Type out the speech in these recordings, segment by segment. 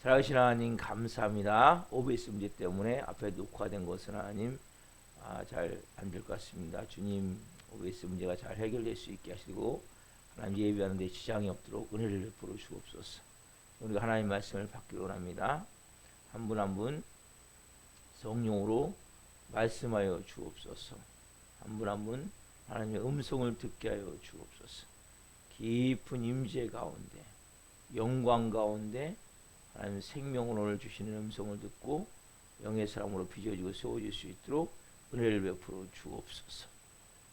살아계신 하나님 감사합니다. OBS 문제 때문에 앞에 녹화된 것은 하나님 잘 안 될 것 같습니다. 주님 OBS 문제가 잘 해결될 수 있게 하시고 하나님 예배하는 데 지장이 없도록 은혜를 베풀어 주옵소서. 우리가 하나님 말씀을 받기로 합니다. 한 분 한 분 성령으로 말씀하여 주옵소서. 한 분 한 분 하나님의 음성을 듣게 하여 주옵소서. 깊은 임재 가운데 영광 가운데 하나님 생명을 오늘 주시는 음성을 듣고 영의 사람으로 빚어지고 세워질 수 있도록 은혜를 베풀어 주옵소서.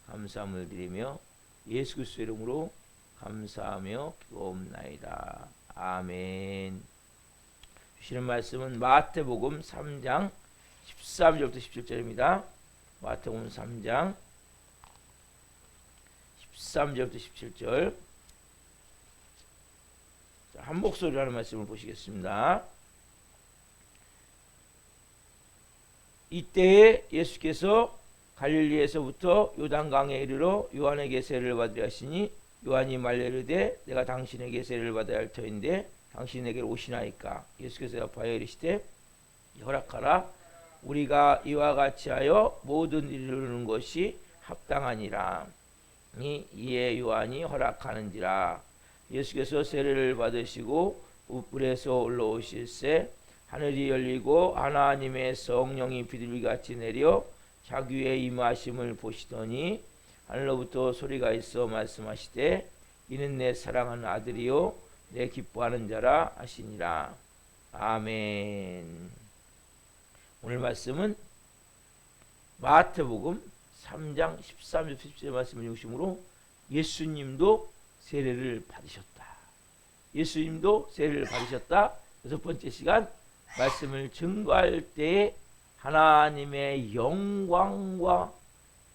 감사함을 드리며 예수 그리스도의 이름으로 감사하며 기도옵나이다. 아멘. 주시는 말씀은 마태복음 3장 13절부터 17절입니다. 마태복음 3장 13절부터 17절. 한 목소리로 하는 말씀을 보시겠습니다. 이때에 예수께서 갈릴리에서부터 요단강에 이르러 요한에게 세례를 받으려 하시니 요한이 말려 이르되 내가 당신에게 세례를 받아야 할 터인데 당신에게 오시나이까. 예수께서 대답하여 이르시되 허락하라. 우리가 이와 같이 하여 모든 일을 이루는 것이 합당하니라. 이에 요한이 허락하는지라. 예수께서 세례를 받으시고 물에서 올라오실새 하늘이 열리고 하나님의 성령이 비둘기같이 내려 자기 위에 임하심을 보시더니 하늘로부터 소리가 있어 말씀하시되 이는 내 사랑하는 아들이요 내 기뻐하는 자라 하시니라. 아멘. 오늘 말씀은 마태복음 3장 13절 17절 말씀을 중심으로 예수님도 세례를 받으셨다. 예수님도 세례를 받으셨다. 여섯 번째 시간 말씀을 증거할 때에 하나님의 영광과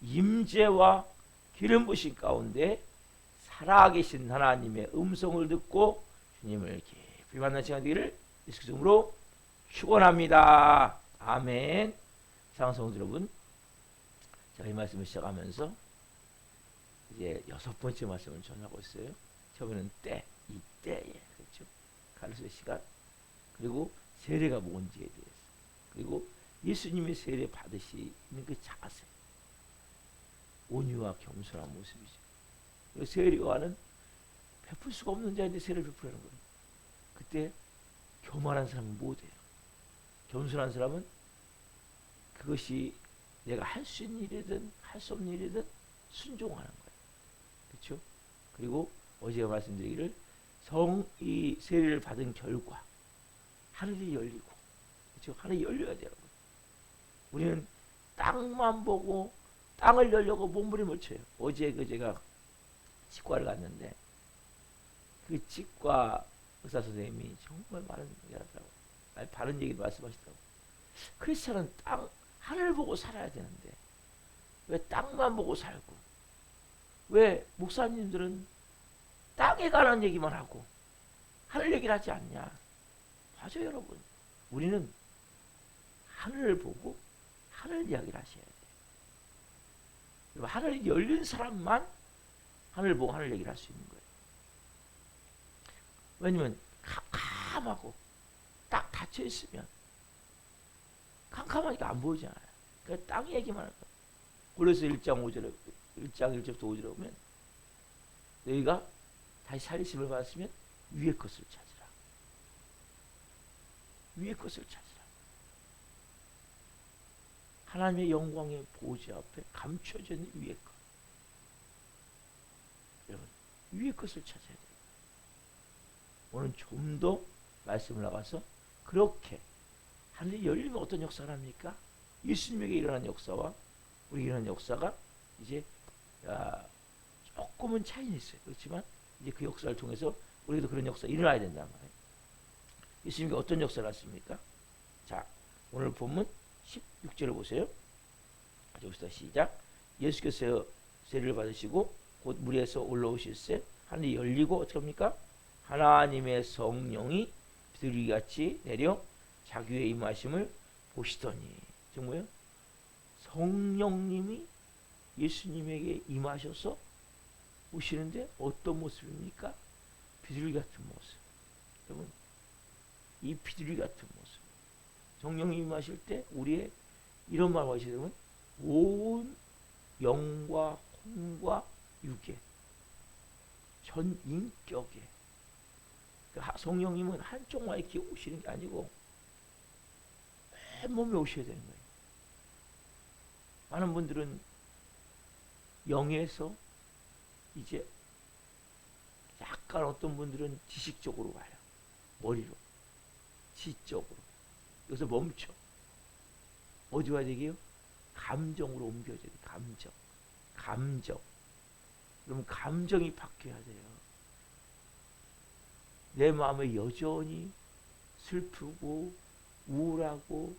임재와 기름 부으신 가운데 살아계신 하나님의 음성을 듣고 주님을 깊이 만난 시간 되기를 예수 그리스도로 축원합니다. 아멘. 사랑하는 성도 여러분, 제가 이 말씀을 시작하면서 이제 여섯 번째 말씀을 전하고 있어요. 처음에는 때, 이 때에, 그렇죠? 가르칠 시간, 그리고 세례가 뭔지에 대해서, 그리고 예수님의 세례 받으시는 그 자세, 온유와 겸손한 모습이죠. 세례요한은 베풀 수가 없는 자인데 세례를 베푸라는 거예요. 그때 교만한 사람은 못해요. 겸손한 사람은 그것이 내가 할 수 있는 일이든 할 수 없는 일이든 순종하는 거예요. 그렇죠? 그리고 어제가 말씀드리기를 이 세례를 받은 결과 하늘이 열리고, 그렇죠? 하늘이 열려야 돼요. 우리는 땅만 보고 땅을 열려고 몸부림을 쳐요. 어제 제가 치과를 갔는데 그 치과 의사 선생님이 정말 많은 얘기하더라고요. 바른 얘기 말씀하시더라고요. 크리스천은 하늘 보고 살아야 되는데 왜 땅만 보고 살고, 왜 목사님들은 땅에 관한 얘기만 하고 하늘 얘기를 하지 않냐. 맞아요, 여러분. 우리는 하늘을 보고 하늘 이야기를 하셔야 돼요. 하늘이 열린 사람만 하늘 보고 하늘 얘기를 할 수 있는 거예요. 왜냐면 캄캄하고 딱 닫혀 있으면 캄캄하니까 안 보이잖아요. 그러니까 땅 얘기만 하는 거예요. 골로새 1장 5절에 1장 1절부터 5절에 보면 너희가 다시 살리심을 받았으면 위의 것을 찾으라. 위의 것을 찾으라. 하나님의 영광의 보좌 앞에 감춰져 있는 위의 것. 여러분, 위의 것을 찾아야 돼요. 오늘 좀 더 말씀을 나가서 그렇게 하늘이 열리면 어떤 역사를 합니까? 예수님에게 일어난 역사와 우리에게 일어난 역사가 이제 조금은 차이는 있어요. 그렇지만 이제 그 역사를 통해서 우리도 그런 역사가 일어나야 된다는 말이에요. 예수님이 어떤 역사를 했습니까? 자, 오늘 본문 16절을 보세요. 여기서 시작. 예수께서 세례를 받으시고 곧 물에서 올라오실새 하늘이 열리고 어떻게 합니까? 하나님의 성령이 비둘기같이 내려 자기 위에 임하심을 보시더니. 지금 뭐예요? 성령님이 예수님에게 임하셔서 오시는데 어떤 모습입니까? 비둘기 같은 모습. 여러분, 이 비둘기 같은 모습. 성령님이 임하실 때 우리의 이런 말을 하시게 되면 온 영과 혼과 육에 전 인격에 성령님은 한쪽만 이렇게 오시는 게 아니고 맨몸에 오셔야 되는 거예요. 많은 분들은 영에서 이제 약간 어떤 분들은 지식적으로 가요. 머리로. 지적으로. 여기서 멈춰. 어디 와야 되게요? 감정으로 옮겨야 돼요. 감정. 감정. 그러면 감정이 바뀌어야 돼요. 내 마음에 여전히 슬프고 우울하고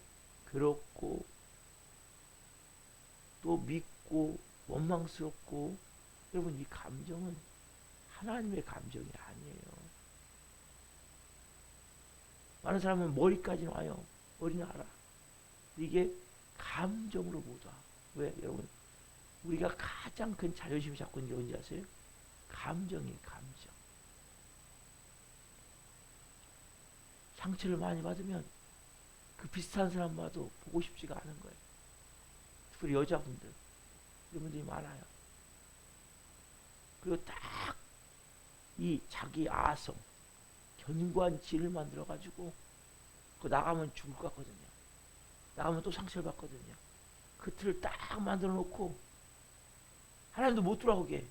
괴롭고 또 믿고 원망스럽고, 여러분 이 감정은 하나님의 감정이 아니에요. 많은 사람은 머리까지는 와요. 머리는 알아. 이게 감정으로 못 와. 왜? 여러분 우리가 가장 큰 자존심이 잡고 있는 게 뭔지 아세요? 감정이에요. 감정. 상처를 많이 받으면 그 비슷한 사람 봐도 보고 싶지가 않은 거예요. 특히 여자분들 이런 분들이 많아요. 그리고 딱 이 자기 아성 견고한지를 만들어 가지고 그 나가면 죽을 것 같거든요. 나가면 또 상처를 받거든요. 그 틀을 딱 만들어 놓고 하나님도 못 들어오게,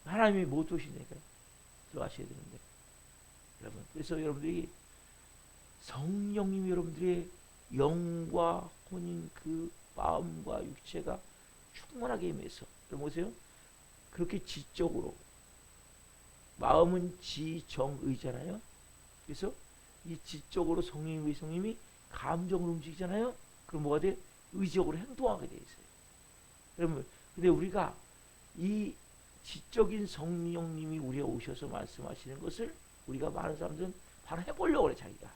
하나님이 못 오시니까 들어가셔야 되는데, 여러분 그래서 여러분들이 성령님이 여러분들의 영과 혼인 그 마음과 육체가 충만하게 임해서, 여러분 보세요. 그렇게 지적으로, 마음은 지정의잖아요. 그래서 이 지적으로 성령님이 감정을 움직이잖아요. 그럼 뭐가 돼? 의지적으로 행동하게 돼 있어요. 여러분 근데 우리가 이 지적인 성령님이 우리가 오셔서 말씀하시는 것을 우리가 많은 사람들은 바로 해보려고 그래 자기가.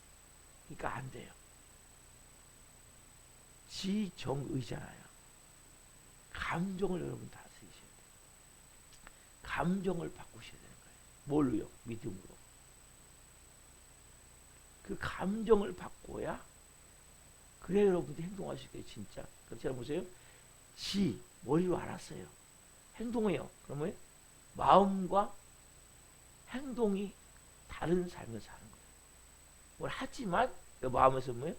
그러니까 안 돼요. 지정의잖아요. 감정을 여러분 다스리셔야 돼요. 감정을 바꾸셔야 되는 거예요. 뭘로요? 믿음으로. 그 감정을 바꿔야 그래 여러분들이 행동하실 거예요. 진짜. 그렇지 보세요. 머리로 알았어요. 행동해요. 그러면 마음과 행동이 다른 삶을 사는 거예요. 뭘 하지만 마음에서 뭐예요?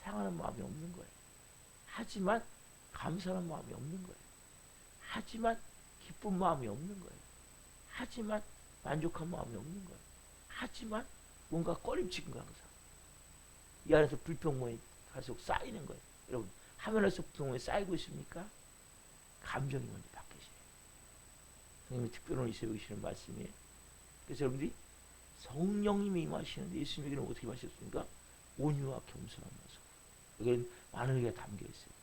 사랑하는 마음이 없는 거예요. 하지만 감사하는 마음이 없는 거예요. 하지만 기쁜 마음이 없는 거예요. 하지만 만족한 마음이 없는 거예요. 하지만 뭔가 꺼림칙인 거예요. 항상 이 안에서 불평만이 계속 쌓이는 거예요. 여러분 화면에서 불평만이 쌓이고 있습니까? 감정이 먼저 바뀌셔요. 성령님이 특별히 세우시는 말씀이에요. 그래서 여러분들이 성령님이 임하시는데 예수님에게는 어떻게 임하셨습니까? 온유와 겸손한 모습. 여기는 많은 의미가 담겨 있어요.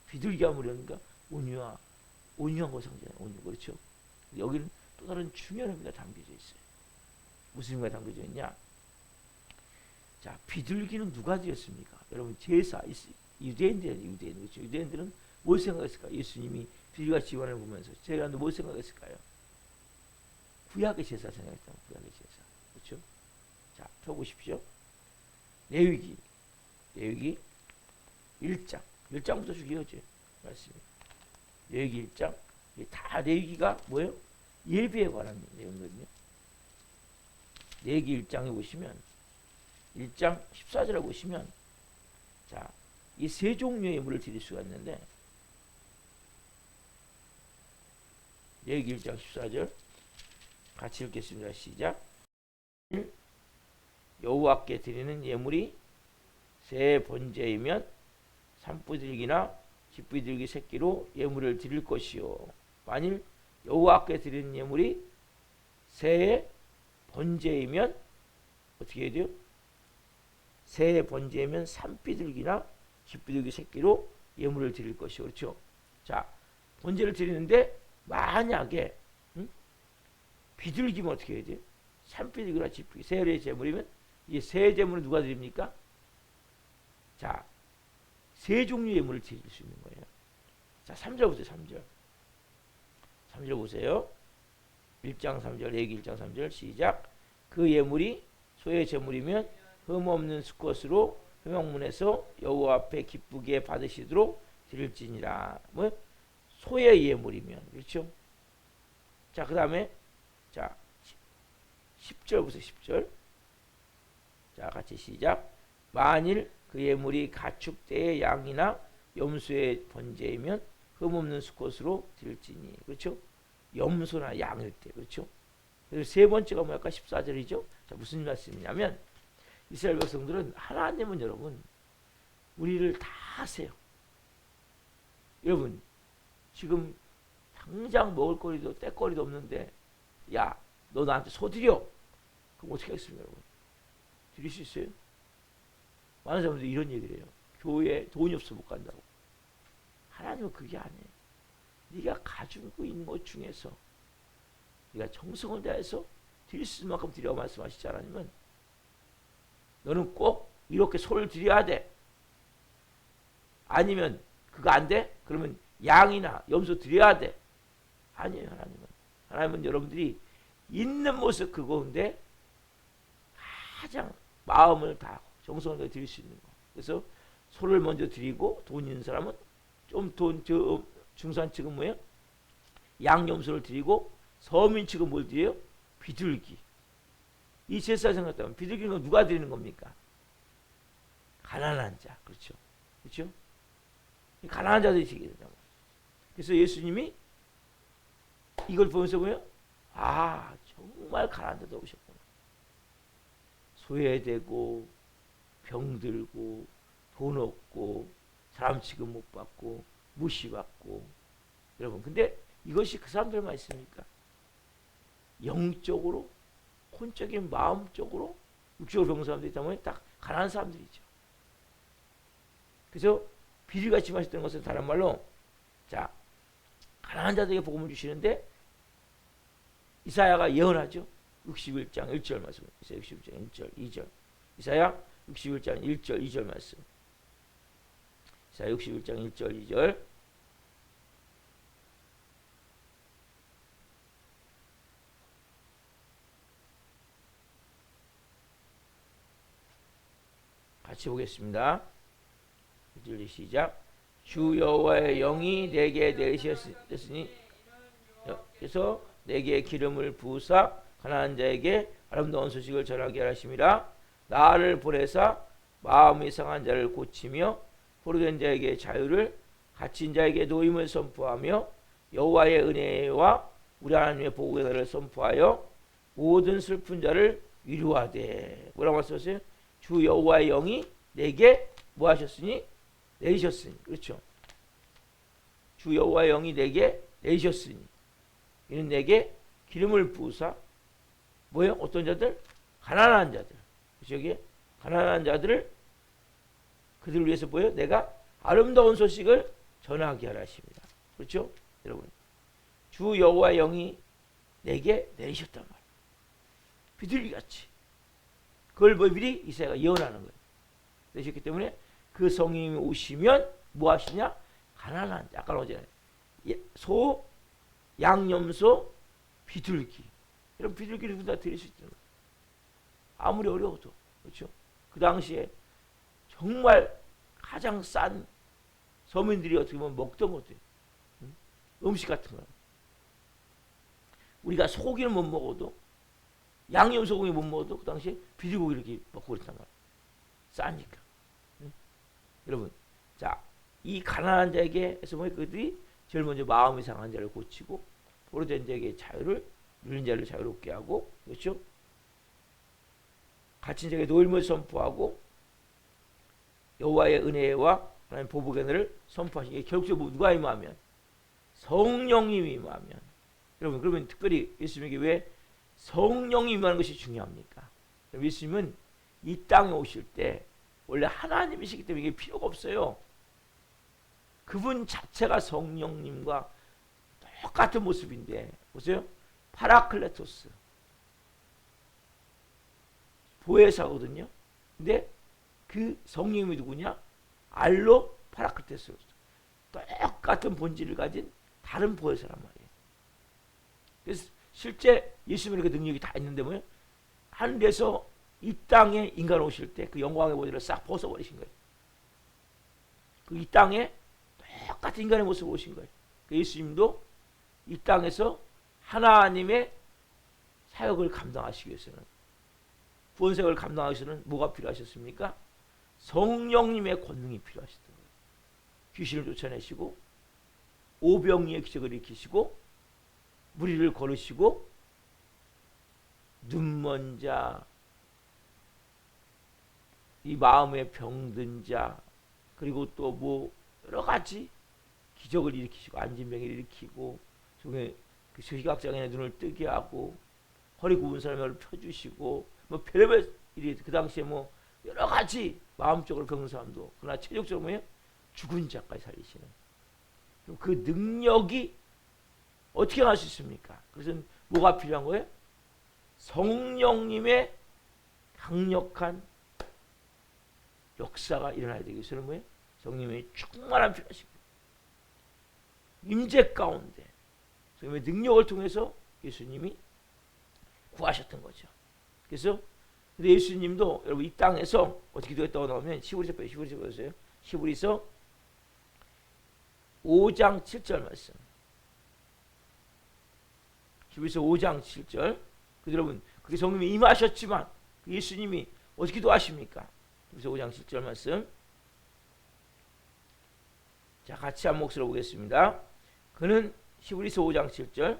비둘기가 뭐냐니까 온유한 거 상징해요. 온유. 그렇죠? 여기는 또 다른 중요한 의미가 담겨져 있어요. 무슨 의미가 담겨져 있냐? 자, 비둘기는 누가 되었습니까? 여러분 제사, 유대인들은 그렇죠? 유대인들은 뭘 생각했을까? 예수님이 비둘기가 지원을 보면서 제사는 뭘 생각했을까요? 구약의 제사 생각했다. 구약의 제사. 그렇죠? 자, 펴보십시오. 레위기 1장. 1장부터 주기요지 말씀이. 레위기 1장. 다 레위기가 뭐예요? 예배에 관한 내용이거든요. 레위기 1장에 보시면 1장 14절에 보시면, 자, 이 세 종류의 예물을 드릴 수가 있는데, 레위기 1장 14절 같이 읽겠습니다. 시작. 여호와께 드리는 예물이 새 번제이면 산비둘기나 깃비둘기 새끼로 예물을 드릴 것이요, 만일 여호와께 드리는 예물이 새 번제이면 어떻게 해야 돼요? 새 번제이면 산비둘기나 깃비둘기 새끼로 예물을 드릴 것이요. 그렇죠? 자, 번제를 드리는데 만약에 비둘기면 어떻게 해야 돼요? 산비둘기나 깃비둘기 새 제물이면 이 새 제물은 누가 드립니까? 자, 세 종류의 예물을 드릴 수 있는 거예요. 자, 3절 보세요. 3절 보세요. 1장 3절, 레위기 1장 3절 시작. 그 예물이 소의 제물이면 흠 없는 수컷으로 회막문에서 여호와 앞에 기쁘게 받으시도록 드릴지니라. 뭐 소의 예물이면 그렇죠. 자, 그다음에 자 10절부터 10절. 자, 같이 시작. 만일 그 예물이 가축대의 양이나 염소의 번제이면 흠 없는 수컷으로 드릴지니. 그렇죠? 염소나 양일 때. 그렇죠? 그래서 세 번째가 뭐랄까? 14절이죠. 자, 무슨 말씀이냐면 이스라엘 백성들은 하나님은 여러분 우리를 다 아세요. 여러분 지금 당장 먹을거리도 떼거리도 없는데 야, 너 나한테 소 드려. 그럼 어떻게 하겠습니까, 여러분? 드릴 수 있어요? 많은 사람들이 이런 얘기를 해요. 교회에 돈이 없어 못 간다고. 하나님은 그게 아니에요. 네가 가지고 있는 것 중에서 네가 정성을 다해서 드릴 수 있는 만큼 드리라고 말씀하시지 않으면 너는 꼭 이렇게 소를 드려야 돼. 아니면 그거 안 돼? 그러면 양이나 염소 드려야 돼. 아니에요. 하나님은 여러분들이 있는 모습 그거인데 가장 마음을 다하고 정성을 다해 드릴 수 있는 거. 그래서 소를 먼저 드리고 돈 있는 사람은 좀 돈 중산 측은 뭐예요? 양염소를 드리고 서민 측은 뭘 드려요? 비둘기. 이 제사 생각하면 비둘기는 누가 드리는 겁니까? 가난한 자. 그렇죠. 그렇죠? 가난한 자들이 드리게 된다고. 그래서 예수님이 이걸 보면서 뭐예요? 아, 정말 가난한 자들 오셨구나. 소외되고 병들고 돈 없고 사람 취급 못 받고 무시받고. 여러분 근데 이것이 그 사람들만 있습니까? 영적으로 혼적인 마음적으로 육적으로 병든 사람들이 있다면 딱 가난한 사람들이죠. 그래서 비리같이 마셨던 것은 다른 말로 자 가난한 자들에게 복음을 주시는데 이사야가 예언하죠. 61장 1절 말씀. 이사야 61장 1절 2절. 이사야 61장 1절 2절 말씀. 이사야 61장 1절 2절. 같이 보겠습니다. 1절 시작. 주 여호와의 영이 내게 내리셨으니 그래서 내게 기름을 부으사 가난한 자에게 아름다운 소식을 전하게 하심이라. 나를 보내사 마음이 상한 자를 고치며 포로된 자에게 자유를 갇힌 자에게 노임을 선포하며 여호와의 은혜와 우리 하나님의 복의 날을 선포하여 모든 슬픈 자를 위로하되. 뭐라고 말씀하세요? 주 여호와의 영이 내게 뭐 하셨으니? 내리셨으니. 그렇죠. 주 여호와의 영이 내게 내리셨으니 이는 내게 기름을 부으사 뭐예요? 어떤 자들? 가난한 자들. 그렇죠? 여기 가난한 자들을 그들을 위해서 뭐예요? 내가 아름다운 소식을 전하게 하라 하십니다. 그렇죠? 여러분 주 여호와의 영이 내게 내리셨단 말이에요. 비둘기같이. 그걸 미리 이사야가 예언하는 거예요. 내셨기 때문에 그 성령이 오시면 뭐 하시냐? 가난한 자. 아까 어제 소, 양염소, 비둘기. 이런 비둘기를 다 드릴 수 있는 거예요. 아무리 어려워도. 그렇죠? 그 당시에 정말 가장 싼 서민들이 어떻게 보면 먹던 것들. 음식 같은 거. 우리가 소고기는 못 먹어도 양념 소고기 못 먹어도 그 당시에 비둘고기 이렇게 먹고 그랬단 말이에요. 싸니까. 여러분, 자, 이 가난한 자에게 해서 뭐 그들이 제일 먼저 마음이 상한 자를 고치고 포로된 자에게 자유를 눌린 자를 자유롭게 하고, 그렇죠? 갇힌 자에게 노임을 선포하고 여호와의 은혜와 하나님 보복의 은혜를 선포하시기. 결국적으로 누가 임하면? 성령님이 임하면. 여러분, 그러면 특별히 예수님에게 왜 성령이 임하는 것이 중요합니까? 예수님은 이 땅에 오실 때 원래 하나님이시기 때문에 이게 필요가 없어요. 그분 자체가 성령님과 똑같은 모습인데 보세요. 파라클레토스 보혜사거든요. 근데 그 성령이 누구냐? 알로 파라클레토스. 똑같은 본질을 가진 다른 보혜사란 말이에요. 그래서 실제 예수님의 그 능력이 다 있는데 뭐예요? 하늘에서 이 땅에 인간 오실 때 그 영광의 모델을 싹 벗어버리신 거예요. 그 이 땅에 똑같은 인간의 모습으로 오신 거예요. 그 예수님도 이 땅에서 하나님의 사역을 감당하시기 위해서는, 구원사역을 감당하기 위해서는 뭐가 필요하셨습니까? 성령님의 권능이 필요하셨던 거예요. 귀신을 쫓아내시고 오병이의 기적을 일으키시고 무리를 걸으시고 눈먼 자, 이 마음에 병든 자, 그리고 또 뭐 여러 가지 기적을 일으키시고 안진병을 일으키고 중에 그 시각장애인의 눈을 뜨게 하고 허리 굽은 사람을 펴주시고 뭐 별의별 일이 그 당시에 뭐 여러 가지 마음적으로 병든 사람도, 그러나 체력적으로 뭐예요? 죽은 자까지 살리시는 그 능력이 어떻게 할 수 있습니까? 그것은 뭐가 필요한 거예요? 성령님의 강력한 역사가 일어나야 되기 위해서는 뭐예요? 성령님의 충만한 필요하십니다. 임재 가운데 성령의 능력을 통해서 예수님이 구하셨던 거죠. 그래서 근데 예수님도 여러분 이 땅에서 어떻게 되었다고 나오면 시브리서 보세요. 시브리서 5장 7절 말씀. 시브리서 5장 7절. 그 여러분 그게 성령님이 임하셨지만 그 예수님이 어떻게 도하십니까? 시브리서 5장 7절 말씀. 자, 같이 한 몫으로 보겠습니다. 그는 시브리서 5장 7절.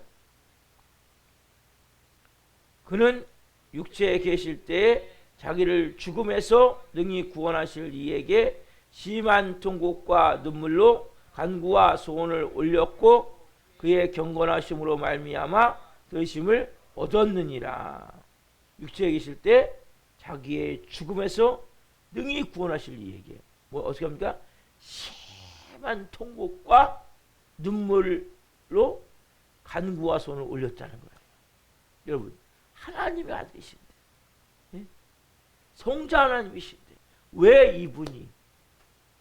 그는 육체에 계실 때에 자기를 죽음에서 능히 구원하실 이에게 심한 통곡과 눈물로 간구와 소원을 올렸고 그의 경건하심으로 말미암아 들으심을 얻었느니라. 육체에 계실 때 자기의 죽음에서 능히 구원하실 이에게 뭐 어떻게 합니까? 심한 통곡과 눈물로 간구와 소원을 올렸다는 거예요. 여러분 하나님의 아들이신데, 예? 성자 하나님이신데 왜 이분이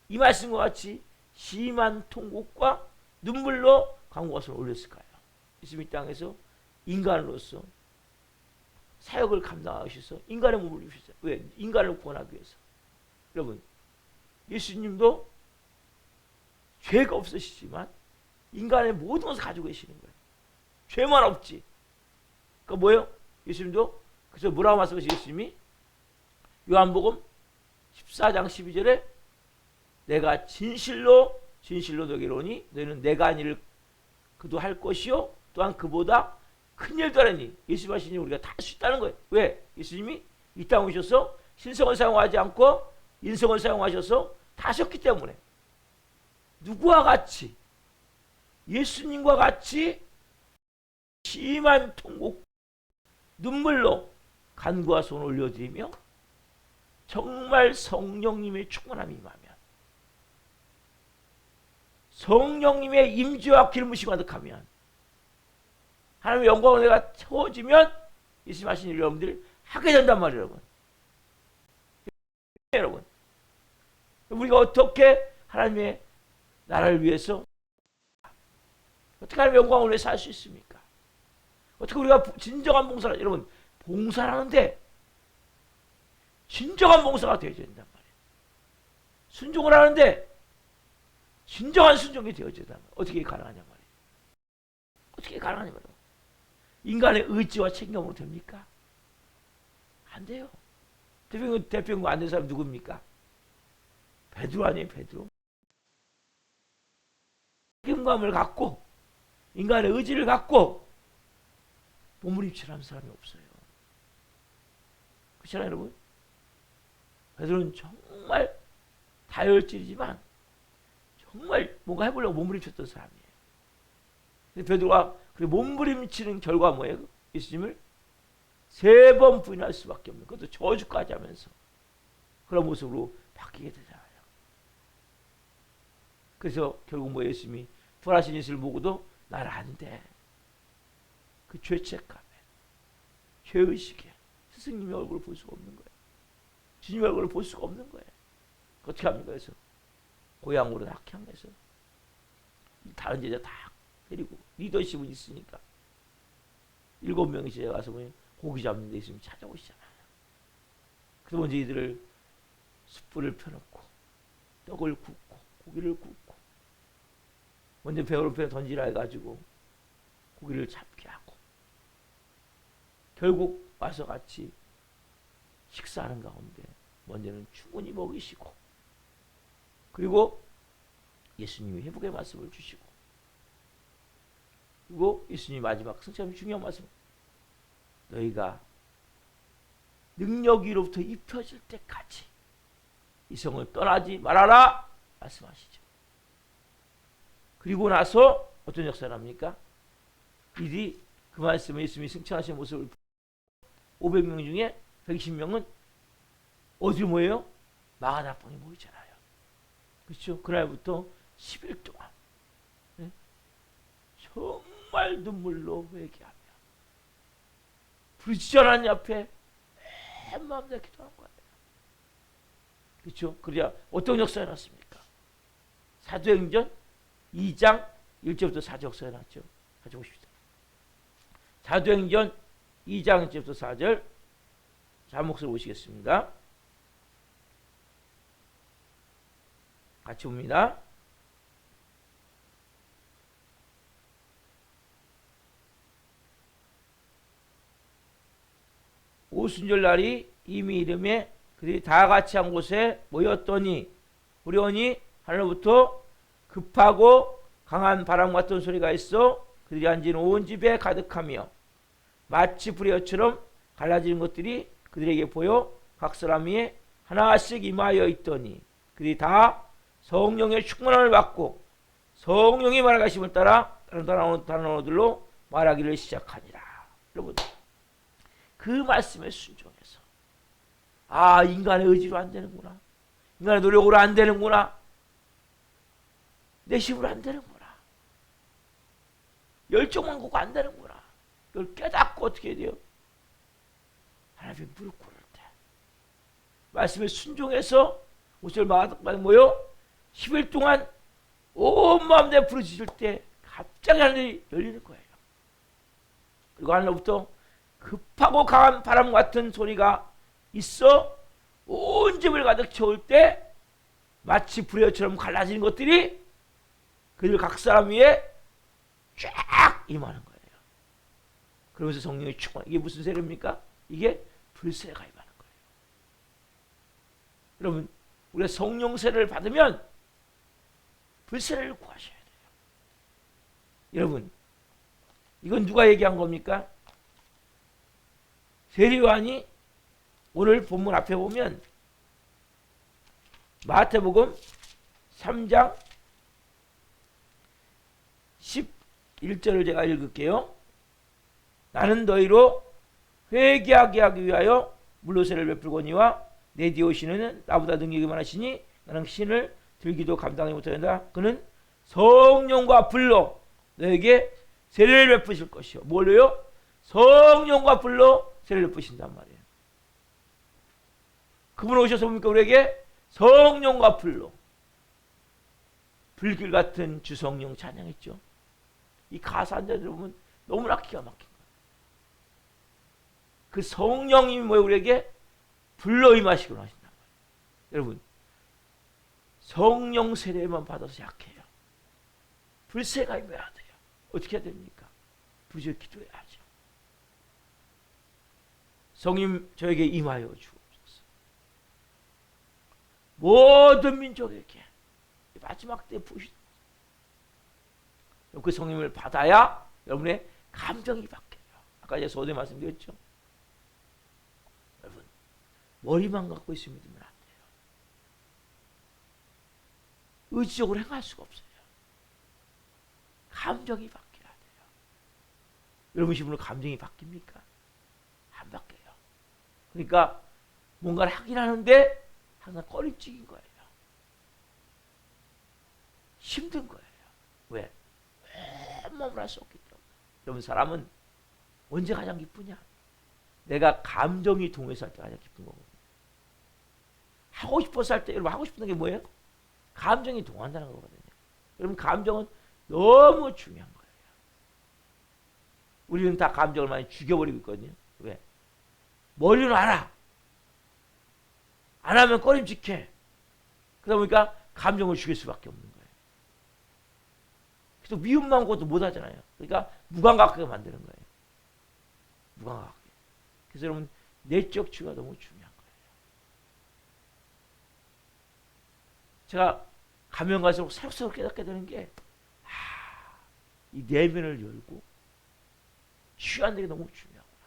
이 말씀과 같이 심한 통곡과 눈물로 간구와 소원을 올렸을까요? 예수님 이 땅에서 인간으로서 사역을 감당하셔서 인간의 몸을 입으셨어요. 왜? 인간을 구원하기 위해서. 여러분 예수님도 죄가 없으시지만 인간의 모든 것을 가지고 계시는 거예요. 죄만 없지. 그러니까 뭐예요? 예수님도 그래서 뭐라고 말씀하시죠? 예수님이 요한복음 14장 12절에 내가 진실로 너에게 이르노니 너희는 내가 한 일을 그도 할 것이요 또한 그보다 큰 일도 하리니. 예수님 하시니 우리가 다 할 수 있다는 거예요. 왜? 예수님이 이 땅에 오셔서 신성을 사용하지 않고 인성을 사용하셔서 다 하셨기 때문에. 누구와 같이? 예수님과 같이 심한 통곡 눈물로 간구와 손을 올려드리며 정말 성령님의 충만함이 임하면, 성령님의 임재와 기름부심이 가득하면, 하나님의 영광을 내가 채워지면 예수님 하신 일 여러분들이 하게 된단 말이에요. 여러분 우리가 어떻게 하나님의 나라를 위해서, 어떻게 하나님의 영광을 위해서 할 수 있습니까? 어떻게 우리가 진정한 봉사를, 여러분 봉사하는데 진정한 봉사가 되어야 된단 말이에요. 순종을 하는데 진정한 순종이 되어야 된단 말이에요. 어떻게 가능하냐 말이에요. 어떻게 가능하냐 말이에요. 인간의 의지와 책임으로 됩니까? 안 돼요. 대표님 안 된 사람 누굽니까? 베드로 아니에요, 베드로? 책임감을 갖고 인간의 의지를 갖고 몸부림치는 사람이 없어요. 그렇잖아요, 여러분? 베드로는 정말 다혈질이지만 정말 뭔가 해보려고 몸부림쳤던 사람이에요. 근데 베드로가 그 몸부림치는 결과 뭐예요? 예수님을 3번 부인할 수밖에 없는, 그것도 저주까지 하면서 그런 모습으로 바뀌게 되잖아요. 그래서 결국 뭐 예수님이 부활하신 예수를 보고도 나를 안 돼. 그 죄책감에, 죄의식에 스승님의 얼굴을 볼 수가 없는 거예요. 주님의 얼굴을 볼 수가 없는 거예요. 어떻게 합니까? 그래서 고향으로 다 향해서 다른 제자 다 데리고, 리더십은 있으니까 7명의 제자 가서 고기 잡는 데 있으면 찾아오시잖아요. 그래서 먼저 이들을 숯불을 펴놓고 떡을 굽고 고기를 굽고 먼저 배우를 펴 던지라 해가지고 고기를 잡게 하고 결국 와서 같이 식사하는 가운데 먼저는 충분히 먹이시고 그리고 예수님이 회복의 말씀을 주시고 그리고 예수님이 마지막 승참 중요한 말씀 너희가 능력 위로부터 입혀질 때까지 이 성을 떠나지 말아라 말씀하시죠. 그리고 나서 어떤 역사를 합니까? 이들이 그 말씀에 예수님이 승천하신 모습을 500명 중에 120명은 어디로 모여요? 마가다락방에 모이잖아요. 그렇죠? 그날부터 10일 동안 네? 정말 눈물로 회개하며 불지전한 옆에 맨 마음대로 기도하는 거예요. 그렇죠? 그래야 어떤 역사가 났습니까? 사도행전 2장 1절부터 4절 역사가 났죠. 같이 보십시다. 사도행전 2장 1절부터 4절 자 목소리 보시겠습니다. 같이 봅니다. 오순절 날이 이미 이름에 그들이 다 같이 한 곳에 모였더니 보려니 하늘로부터 급하고 강한 바람 같은 소리가 있어 그들이 앉은 온 집에 가득하며 마치 불의처럼 갈라지는 것들이 그들에게 보여 각 사람 위에 하나씩 임하여 있더니 그들이 다 성령의 충만함을 받고 성령이 말하심을 따라 다른 언어들로 말하기를 시작하니라. 여러분 그 말씀에 순종해서 아 인간의 의지로 안 되는구나. 인간의 노력으로 안 되는구나. 내 힘으로 안 되는구나. 열정만 갖고 안 되는구나. 이걸 깨닫고 어떻게 해야 돼요? 하나님 무릎 꿇을 때 말씀에 순종해서 옷을 마다까지 모여 10일 동안 온 마음 내 부르짖을 때 갑자기 하늘이 열리는 거예요. 그리고 하늘로부터 급하고 강한 바람 같은 소리가 있어 온 집을 가득 채울 때 마치 불의처럼 갈라지는 것들이 그들 각 사람 위에 쫙 임하는 거예요. 그러면서 성령이 충만. 이게 무슨 세례입니까? 이게 불세가 임하는 거예요. 여러분 우리가 성령 세례를 받으면 불세례를 구하셔야 돼요. 여러분 이건 누가 얘기한 겁니까? 세례요한이 오늘 본문 앞에 보면 마태복음 3장 11절을 제가 읽을게요. 나는 너희로 회개하게 하기 위하여 물로 세례를 베풀거니와 내 뒤에 오시는 나보다 능력이 많으시니 나는 신을 들기도 감당하지 못한다. 그는 성령과 불로 너에게 세례를 베푸실 것이요. 뭘로요? 성령과 불로 세례를 베푸신단 말이에요. 그분 오셔서 뭡니까? 우리에게 성령과 불로 불길 같은 주성령 찬양했죠. 이 가사 한 절 들어보면 너무나 기가 막힌 거예요. 그 성령이 뭐예요? 우리에게 불로 임하시고 하신단 말이에요. 여러분 성령 세례만 받아서 약해요. 불세가 임해야 돼요. 어떻게 해야 됩니까? 부지런히 기도해야죠. 성님 저에게 임하여 주옵소서. 모든 민족에게 마지막 때 부으신 그 성님을 받아야 여러분의 감정이 바뀌어요. 아까 제가 서두에 말씀드렸죠. 여러분 머리만 갖고 있으면 믿으면 안 돼요. 의지적으로 행할 수가 없어요. 감정이 바뀌어야 돼요. 여러분 신분으로 감정이 바뀝니까? 안 바뀌어요. 그러니까 뭔가를 하긴 하는데 항상 꺼림칙인 거예요. 힘든 거예요. 왜? 온몸을 할 수 없기 때문에. 여러분 사람은 언제 가장 기쁘냐? 내가 감정이 동해서 할 때 가장 기쁜 거거든요. 하고 싶어서 할 때 여러분 하고 싶은 게 뭐예요? 감정이 동한다는 거거든요. 여러분 감정은 너무 중요한 거예요. 우리는 다 감정을 많이 죽여버리고 있거든요. 왜? 머리는 알아. 안 하면 꺼림칙해. 그러다 보니까 감정을 죽일 수밖에 없는 거예요. 그래서 미움만 것도 못 하잖아요. 그러니까 무감각하게 만드는 거예요. 무감각하게. 그래서 여러분 내적 치유가 너무 중요한 거예요. 제가 가면 갈수록 새록새록 깨닫게 되는 게 이 내면을 열고 치유하는 게 너무 중요하구나.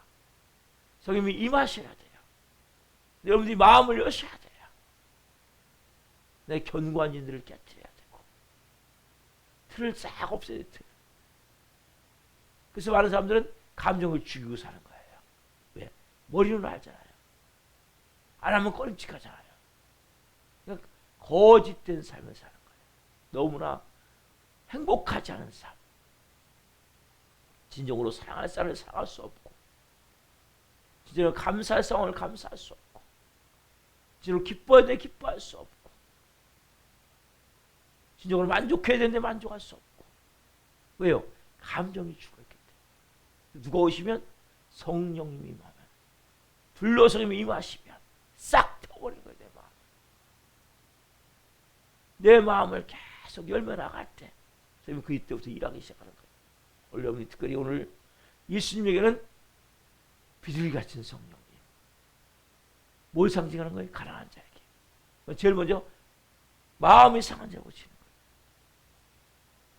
성령님이 임하셔야 돼요. 여러분들이 마음을 여셔야 돼요. 내 견고한 인들을 깨뜨려야 되고 틀을 싹 없애야 돼. 틀. 그래서 많은 사람들은 감정을 죽이고 사는 거예요. 왜? 머리는 알잖아요. 안 하면 꺼림칙하잖아요. 그러니까 거짓된 삶을 사는 거예요. 너무나 행복하지 않은 삶. 진정으로 사랑할 사람을 사랑할 수 없고, 진정으로 감사할 상황을 감사할 수 없고, 진정으로 기뻐해야 되는데 기뻐할 수 없고, 진정으로 만족해야 되는데 만족할 수 없고. 왜요? 감정이 죽었기 때문에. 누가 오시면 성령님이 임하면, 불로성님이 임하시면 싹 태워버리는 거예요. 내 마음을 계속 열며 나갈 때 선생님이 그때부터 일하기 시작하는 거예요. 여러분이 특별히 오늘 예수님에게는 비둘기 같은 성령님. 뭘 상징하는 거예요? 가난한 자에게. 제일 먼저 마음이 상한 자를 고치는 거예요.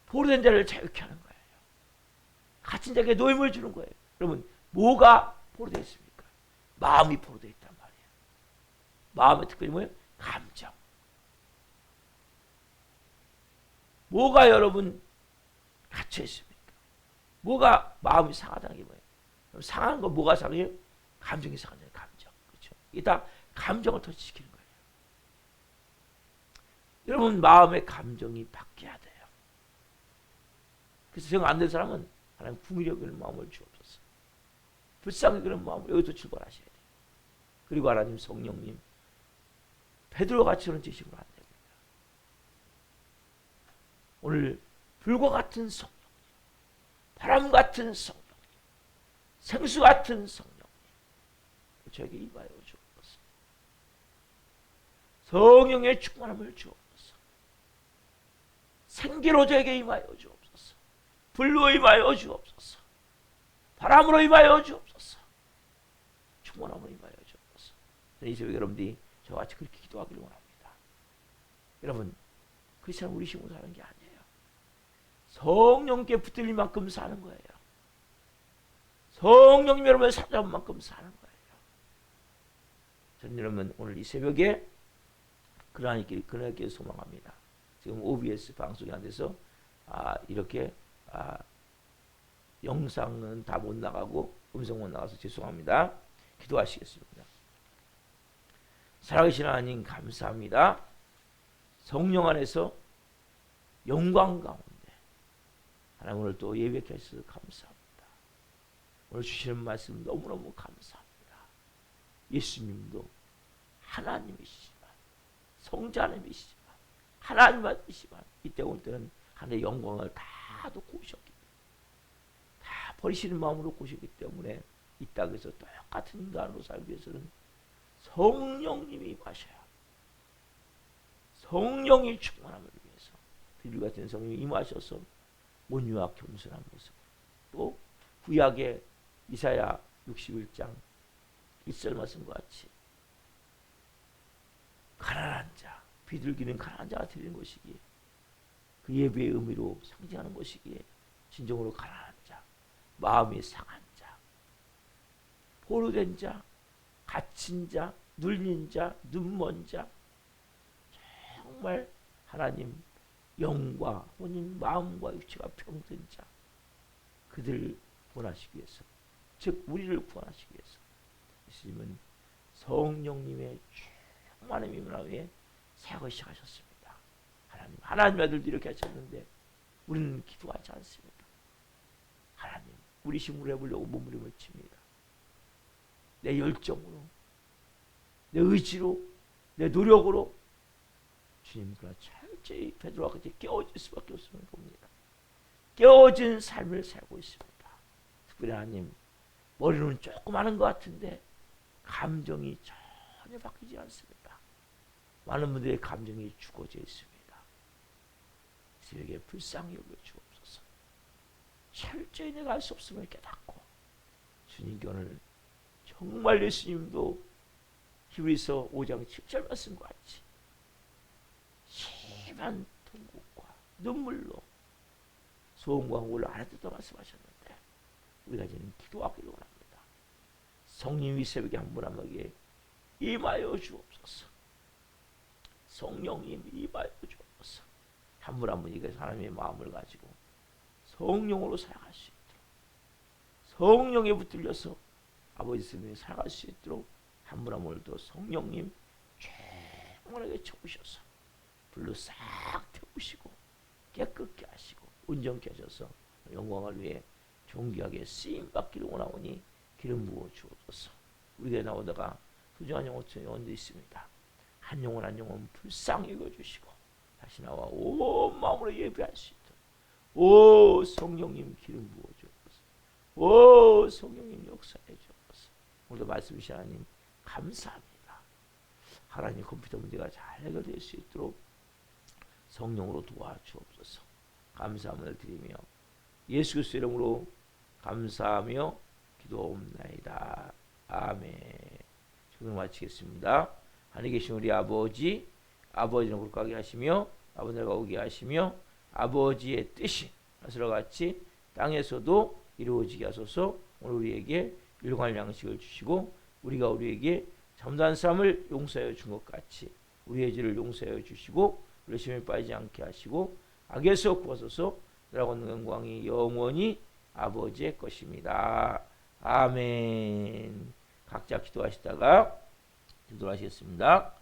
포로된 자를 자유케 하는 거예요. 갇힌 자에게 노임을 주는 거예요. 여러분 뭐가 포로되어 있습니까? 마음이 포로되어 있단 말이에요. 마음의 특별히 뭐예요? 감정. 뭐가 여러분 갇혀 있습니까? 뭐가 마음이 상하다는 게 뭐예요? 상한 거 뭐가 상해요? 감정이 상하잖아요. 감정. 그렇죠? 이게 다 감정을 터치시키는 거예요. 여러분 마음의 감정이 바뀌어야 돼요. 그래서 정 안 된 사람은 하나님 궁일이 여기는 마음을 주옵소서. 불쌍히 여기는 마음을 여기서 출발하셔야 돼요. 그리고 하나님 성령님 베드로 같이 그런 지식으로 안 됩니다. 오늘 불과 같은 성령님, 바람 같은 성령님, 생수 같은 성령님 저에게 임하여 주옵소서. 성령의 충만함을 주옵소서. 생기로 저에게 임하여 주옵소서. 불로 임하여 주옵소서. 바람으로 임하여 주옵소서. 충만함으로 임하여 주옵소서. 이 새벽에 여러분들이 저와 같이 그렇게 기도하기를 원합니다. 여러분 크리스찬은 우리 힘으로 사는 게 아니에요. 성령께 붙들릴 만큼 사는 거예요. 성령님 여러분을 사랑할 만큼 사는 거예요. 저는 여러분 오늘 이 새벽에 그러하길 소망합니다. 지금 OBS 방송이 안 돼서 이렇게 영상은 다 못 나가고 음성 못 나가서 죄송합니다. 기도하시겠습니다. 살아계신 하나님 감사합니다. 성령 안에서 영광 가운데 하나님 오늘 또 예배케 하셔서 감사합니다. 오늘 주시는 말씀 너무너무 감사합니다. 예수님도 하나님이시지만 성자 하나님이시지만 하나님이시지만 이때 올 때는 하나님의 영광을 다 놓고 오셨기 때문에 다 버리시는 마음으로 오셨기 때문에 이 땅에서 똑같은 인간으로 살기 위해서는 성령님이 임하셔야 합니다. 성령이 충만함을 위해서 비둘기 같은 성령이 임하셔서 온유와 겸손한 모습 또 구약의 이사야 61장 1절 말씀과 같이 가난한 자 비둘기는 가난한 자가 드리는 것이기에 그 예배의 의미로 상징하는 것이기에 진정으로 가난한 자 마음이 상한 자 포로된 자 갇힌 자 눌린 자 눈먼 자 정말 하나님 영과 혼인 마음과 육체가 병든 자 그들을 구원하시기 위해서 즉 우리를 구원하시기 위해서 예수님은 성령님의 충만한 임함에 사역을 시작하셨습니다. 하나님 아들도 이렇게 하셨는데 우리는 기도하지 않습니다. 하나님 우리 힘으로 해보려고 몸부림을 칩니다. 내 열정으로 내 의지로 내 노력으로 주님 그러나 철저히 베드로와 같이 깨어질 수밖에 없음을 봅니다. 깨어진 삶을 살고 있습니다. 특별히 하나님 머리는 조금 하는 것 같은데 감정이 전혀 바뀌지 않습니다. 많은 분들의 감정이 죽어져 있습니다. 새벽에 불쌍히 여겨 주옵소서. 철저히 내가 할 수 없음을 깨닫고 주님께 오늘 정말 예수님도 히브리서 5장 7절 말씀과 같이 심한 통곡과 눈물로 소음과 흥분을 안 해도 말씀하셨는데 우리가 이제는 기도하기를 원합니다. 성령이 새벽에 한 분 한 분에게 임하여 주옵소서. 성령님 임하여 주옵소서. 한 분 한 분에게 하나님의 마음을 가지고 성령으로 살아갈 수 있도록, 성령에 붙들려서 아버지 스님이 살아갈 수 있도록 한 분 한 분을 또 성령님 충만하게 채우셔서 불로 싹 태우시고 깨끗게 하시고 온전케 하셔서 영광을 위해 존귀하게 쓰임받기를 원하오니 기름 부어 주옵소서. 우리가 나오다가 소중한 영혼도 있습니다. 한 영혼 한 영혼 불쌍히 여겨주시고 다시 나와 온 마음으로 예배할 수 있도록 오 성령님 기름 부어 주옵소서. 오 성령님 역사해 주옵소서. 오늘도 말씀이신 하나님 감사합니다. 하나님 컴퓨터 문제가 잘 해결될 수 있도록 성령으로 도와주옵소서. 감사함을 드리며 예수 그리스도의 이름으로 감사하며 기도옵나이다. 아멘. 지금 마치겠습니다. 하늘에 계신 우리 아버지, 아버지는 거룩하게 하시며 아버지가 오게 하시며 아버지의 뜻이 하늘과 같이 땅에서도 이루어지게 하소서. 오늘 우리에게 일용할 양식을 주시고 우리가 우리에게 잘못한 사람을 용서하여 준 것 같이 우리의 죄를 용서하여 주시고 우리 심에 빠지지 않게 하시고 악에서 구하소서. 나라고 있는 영광이 영원히 아버지의 것입니다. 아멘. 각자 기도하시다가 기도하시겠습니다.